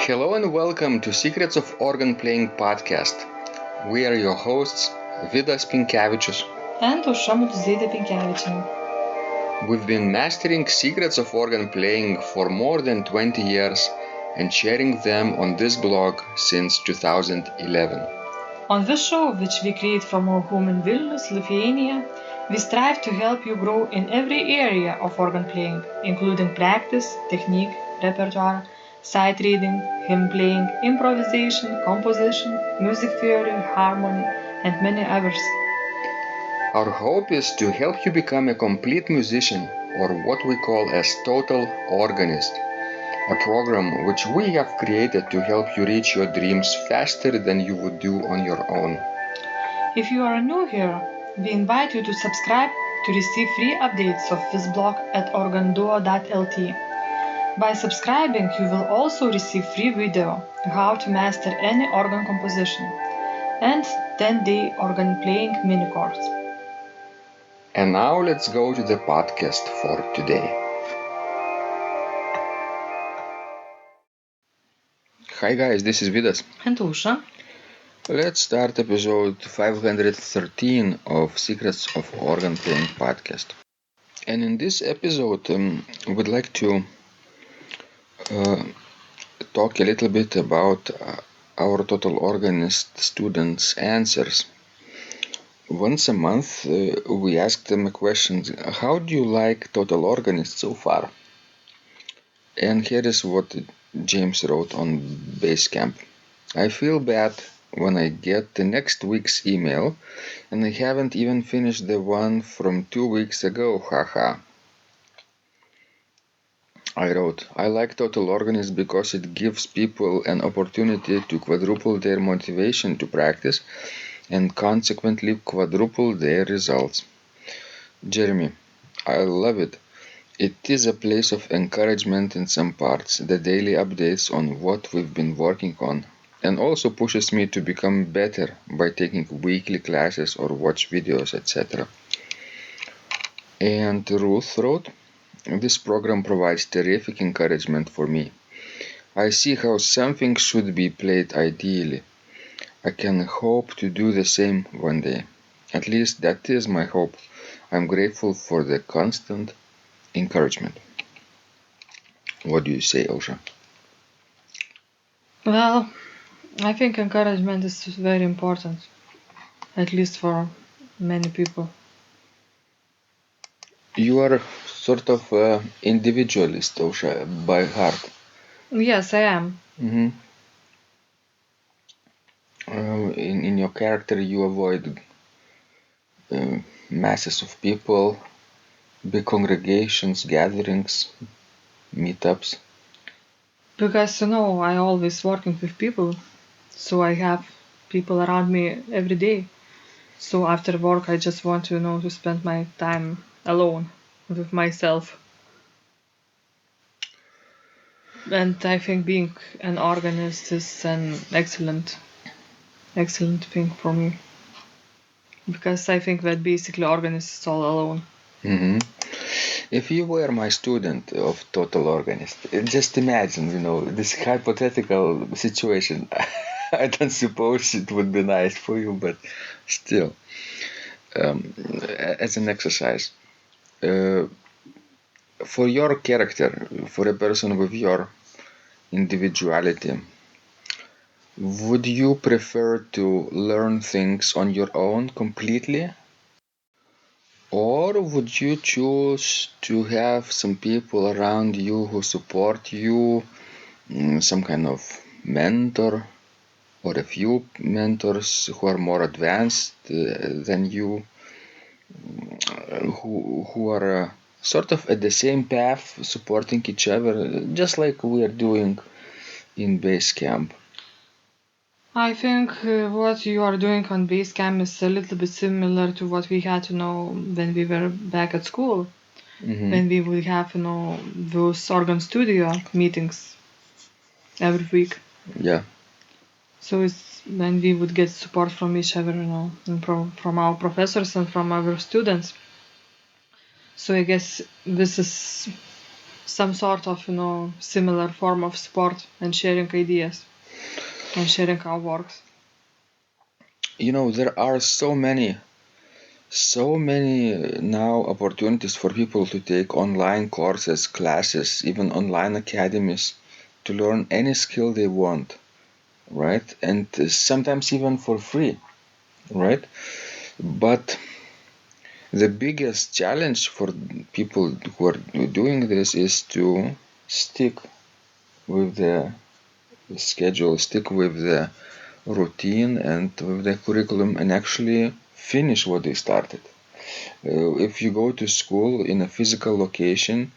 Hello and welcome to Secrets of Organ Playing podcast. We are your hosts, Vidas and We've been mastering secrets of organ playing for more than 20 years and sharing them on this blog since 2011. On this show, which we create from our home in Vilnius, Lithuania, we strive to help you grow in every area of organ playing, including practice, technique, repertoire, sight reading, hymn playing, improvisation, composition, music theory, harmony, and many others. Our hope is to help you become a complete musician, or what we call as Total Organist, a program which we have created to help you reach your dreams faster than you would do on your own. If you are new here, we invite you to subscribe to receive free updates of this blog at organduo.lt. By subscribing, you will also receive free video how to master any organ composition and 10-day organ playing mini course. And now let's go to the podcast for today. Hi guys, this is Vidas. And Usha. Let's start episode 513 of Secrets of Organ Playing podcast. And in this episode, we'd like to talk a little bit about our Total Organist students' answers. Once a month, we ask them a question: how do you like Total Organist so far? And here is what James wrote on Basecamp. I feel bad when I get the next week's email and I haven't even finished the one from 2 weeks ago, haha. I wrote, I like Total Organist because it gives people an opportunity to quadruple their motivation to practice and consequently quadruple their results. Jeremy, I love it. It is a place of encouragement in some parts, the daily updates on what we've been working on, and also pushes me to become better by taking weekly classes or watch videos, etc. And Ruth wrote, this program provides terrific encouragement for me. I see how something should be played ideally. I can hope to do the same one day. At least that is my hope. I'm grateful for the constant encouragement. What do you say, Osha? Well, I think encouragement is very important, at least for many people. You are sort of individualist, Osha, by heart. Yes, I am. Mm-hmm. In your character, you avoid masses of people, big congregations, gatherings, meetups. Because, I always working with people, so I have people around me every day. So after work, I just want to spend my time alone with myself. And I think being an organist is an excellent thing for me. Because I think that basically organist is all alone. Mm-hmm. If you were my student of Total Organist, just imagine, this hypothetical situation. I don't suppose it would be nice for you, but still, as an exercise, for your character, for a person with your individuality, would you prefer to learn things on your own completely? Or would you choose to have some people around you who support you, some kind of mentor, or a few mentors who are more advanced than you, who are sort of at the same path, supporting each other, just like we are doing in Basecamp? I think what you are doing on Basecamp is a little bit similar to what we had when we were back at school. Mm-hmm. When we would have those organ studio meetings every week. Yeah. So it's when we would get support from each other, and from our professors and from our students. So I guess this is some sort of, similar form of support and sharing ideas and sharing our works. There are so many now opportunities for people to take online courses, classes, even online academies to learn any skill they want, right? And sometimes even for free, right? But the biggest challenge for people who are doing this is to stick with the schedule, stick with the routine and with the curriculum, and actually finish what they started. If you go to school in a physical location,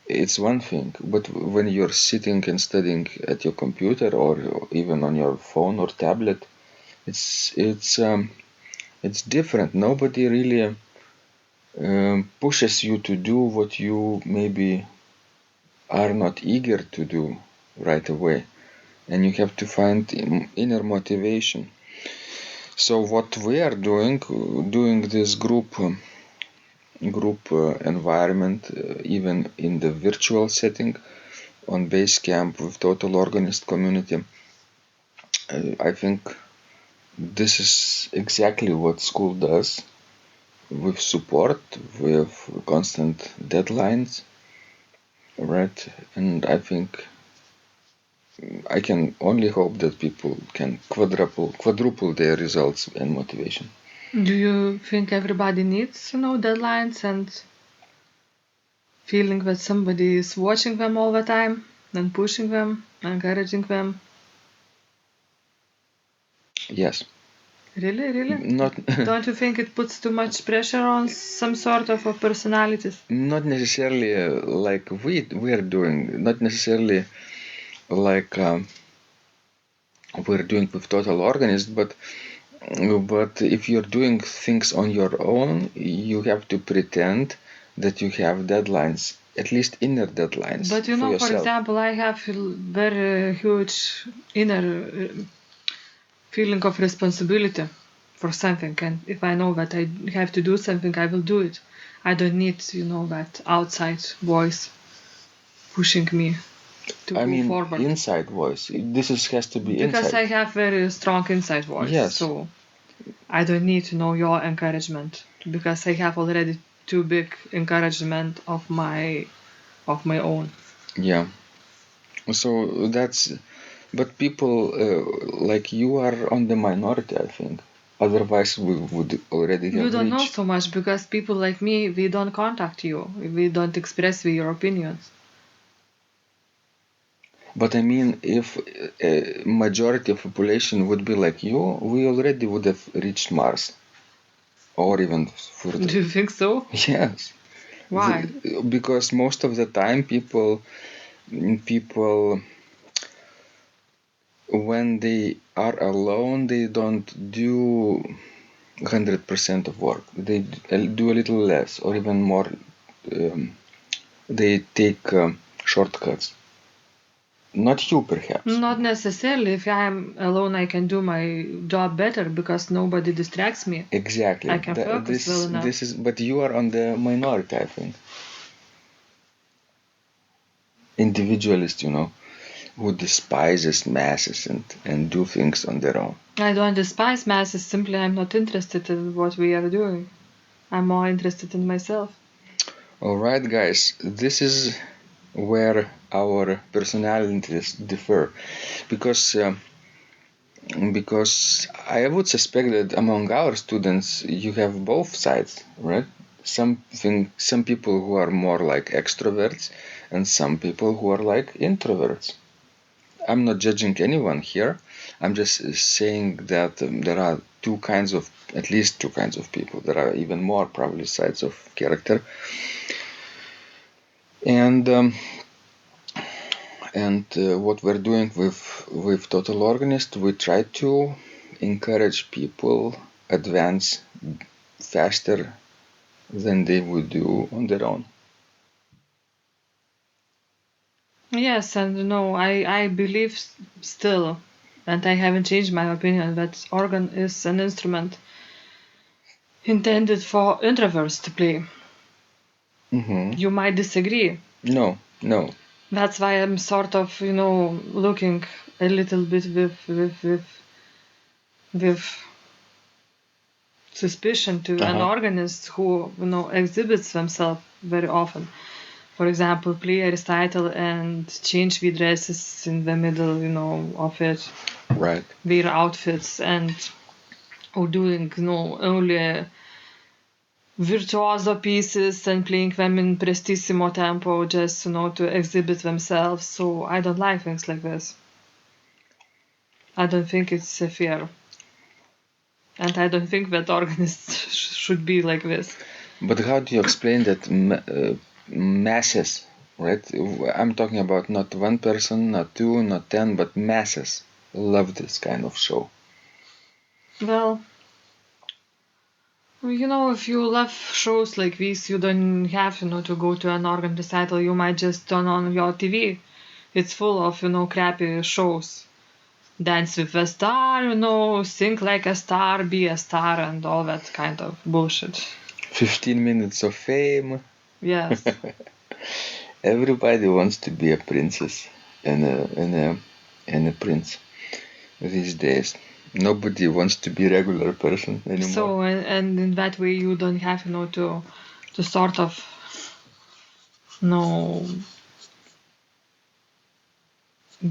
it's one thing, but when you're sitting and studying at your computer or even on your phone or tablet, it's different. Nobody really pushes you to do what you maybe are not eager to do right away, and you have to find inner motivation. So what we are doing this group environment, even in the virtual setting on Basecamp with Total Organist community, I think this is exactly what school does, with support, with constant deadlines, right? And I think I can only hope that people can quadruple their results and motivation. Do you think everybody needs, deadlines and feeling that somebody is watching them all the time and pushing them, encouraging them? Yes. Really? Not Don't you think it puts too much pressure on some sort of a personalities? not necessarily like we are doing, not necessarily like we're doing with Total Organist, but if you're doing things on your own, you have to pretend that you have deadlines, at least inner deadlines. But for yourself. For example, I have very huge inner feeling of responsibility for something, and if I know that I have to do something, I will do it. I don't need, that outside voice pushing me to go forward. Inside voice. This has to be because inside. I have very strong inside voice. Yes. So I don't need to know your encouragement because I have already too big encouragement of my own. Yeah. So that's, but people like you are on the minority, I think. Otherwise, we would already have You don't know reached. so much because people like me, we don't contact you. We don't express your opinions. But I mean, if a majority of population would be like you, we already would have reached Mars, or even further. Do you think so? Yes. Why? Because most of the time, people, when they are alone, they don't do 100% of work. They do a little less, or even more. They take shortcuts. Not you, perhaps. Not necessarily. If I'm alone, I can do my job better because nobody distracts me. Exactly. I can focus well enough. But you are on the minority, I think. Individualist, who despises masses and do things on their own. I don't despise masses, simply I'm not interested in what we are doing. I'm more interested in myself. Alright, guys, this is where our personalities differ. Because I would suspect that among our students you have both sides, right? Some people who are more like extroverts and some people who are like introverts. I'm not judging anyone here. I'm just saying that there are at least two kinds of people. There are even more probably sides of character. And what we're doing with Total Organist, we try to encourage people advance faster than they would do on their own. Yes, and I believe still, and I haven't changed my opinion, that organ is an instrument intended for introverts to play. Mm-hmm. You might disagree, No, no. That's why I'm sort of, looking a little bit with suspicion to an Uh-huh. organist who, exhibits themselves very often. For example, play a recital and change the dresses in the middle, of it, Right. their outfits, or doing, only virtuoso pieces and playing them in prestissimo tempo just, to exhibit themselves. So I don't like things like this. I don't think it's fair. And I don't think that organists should be like this. But how do you explain that masses, right? I'm talking about not one person, not two, not 10, but masses love this kind of show. Well, if you love shows like this, you don't have, to go to an organ recital. You might just turn on your TV. It's full of, crappy shows. Dance with a star, sing like a star, be a star, and all that kind of bullshit. 15 minutes of fame. Yes. Everybody wants to be a princess and a prince these days. Nobody wants to be a regular person anymore. So, and in that way, you don't have, to sort of,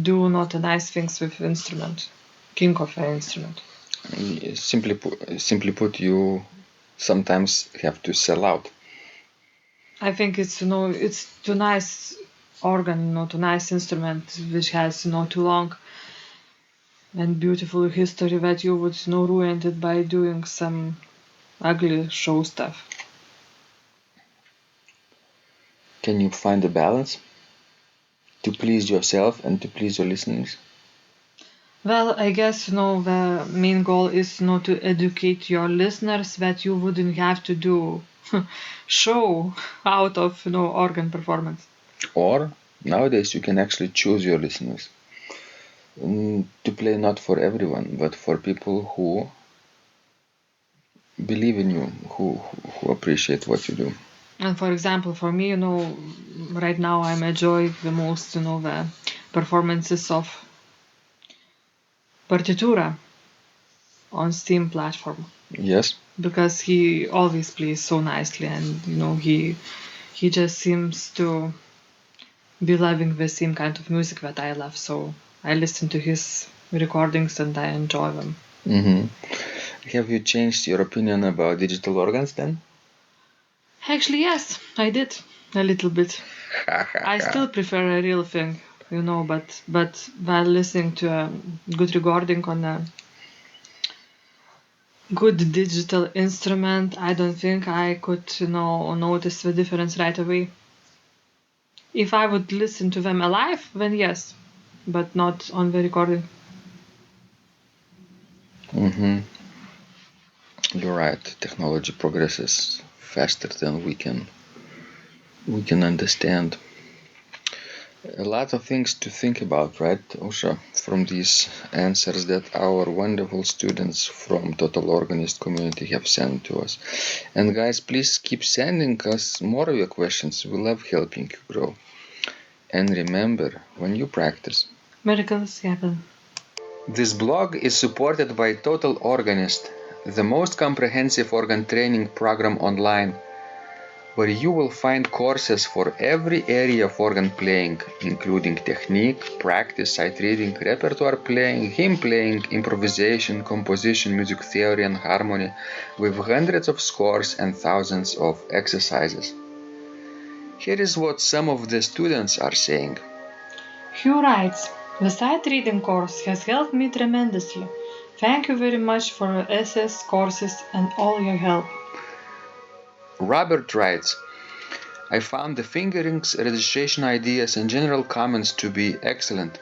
do not nice things with instrument, king of an instrument. Simply put, you sometimes have to sell out. I think it's it's too nice organ, too nice instrument which has too long and beautiful history that you would ruin it by doing some ugly show stuff. Can you find a balance to please yourself and to please your listeners? Well, I guess the main goal is to educate your listeners that you wouldn't have to do show out of organ performance. Or nowadays you can actually choose your listeners to play not for everyone, but for people who believe in you, who appreciate what you do. And for example, for me, right now I'm enjoying the most, the performances of Partitura on Steam platform. Yes. Because he always plays so nicely, and he just seems to be loving the same kind of music that I love. So I listen to his recordings and I enjoy them. Mm-hmm. Have you changed your opinion about digital organs then? Actually, yes, I did a little bit. I still prefer a real thing, but while listening to a good recording on a good digital instrument, I don't think I could, notice the difference right away. If I would listen to them alive, then yes, but not on the recording. Mm-hmm. You're right. Technology progresses faster than we can understand. A lot of things to think about, right, Osha, from these answers that our wonderful students from Total Organist community have sent to us. And guys, please keep sending us more of your questions. We love helping you grow. And remember, when you practice, Miracles happen. this blog is supported by Total Organist, the most comprehensive organ training program online, where you will find courses for every area of organ playing, including technique, practice, sight reading, repertoire playing, hymn playing, improvisation, composition, music theory and harmony, with hundreds of scores and thousands of exercises. Here is what some of the students are saying. Hugh writes, the sight reading course has helped me tremendously. Thank you very much for your essays, courses, and all your help. Robert writes, I found the fingerings, registration ideas, and general comments to be excellent.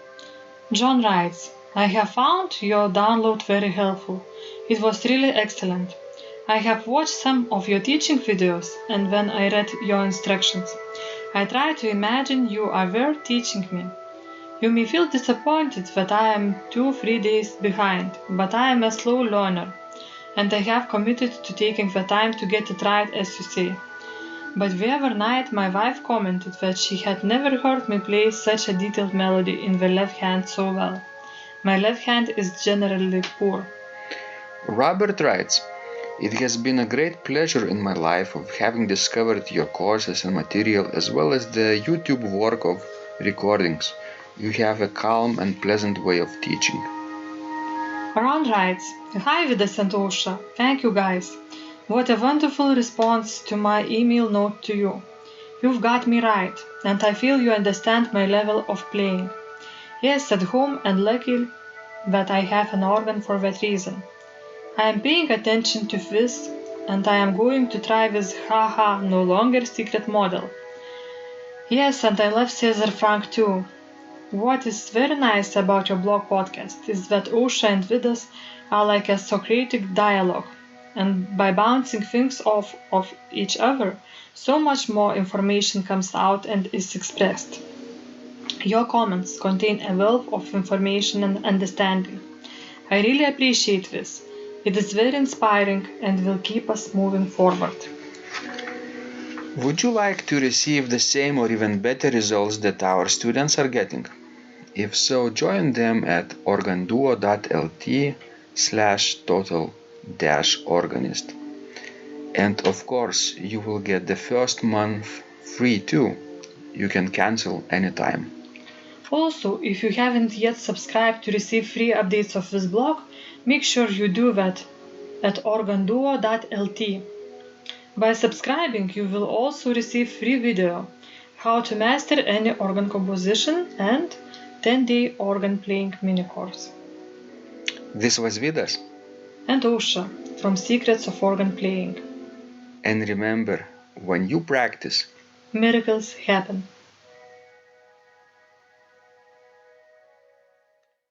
John writes, I have found your download very helpful. It was really excellent. I have watched some of your teaching videos, and when I read your instructions, I tried to imagine you are there teaching me. You may feel disappointed that I am 2-3 days behind, but I am a slow learner, and I have committed to taking the time to get it right as you say. But the other night my wife commented that she had never heard me play such a detailed melody in the left hand so well. My left hand is generally poor. Robert writes, "It has been a great pleasure in my life of having discovered your courses and material as well as the YouTube work of recordings. You have a calm and pleasant way of teaching." Ron writes, "Hi Vidas and Osha, thank you guys. What a wonderful response to my email note to you. You've got me right, and I feel you understand my level of playing. Yes, at home and lucky that I have an organ for that reason. I am paying attention to this, and I am going to try this haha no longer secret model. Yes, and I love Cesar Frank too. What is very nice about your blog podcast is that Osha and Vidas are like a Socratic dialogue, and by bouncing things off of each other, so much more information comes out and is expressed. Your comments contain a wealth of information and understanding. I really appreciate this. It is very inspiring and will keep us moving forward." Would you like to receive the same or even better results that our students are getting? If so, join them at organduo.lt/total-organist. And of course, you will get the first month free too. You can cancel anytime. Also, if you haven't yet subscribed to receive free updates of this blog, make sure you do that at organduo.lt. By subscribing, you will also receive free video, how to master any organ composition, and 10-day organ playing mini course. This was Vidas. And Osha from Secrets of Organ Playing. And remember, when you practice, Miracles happen.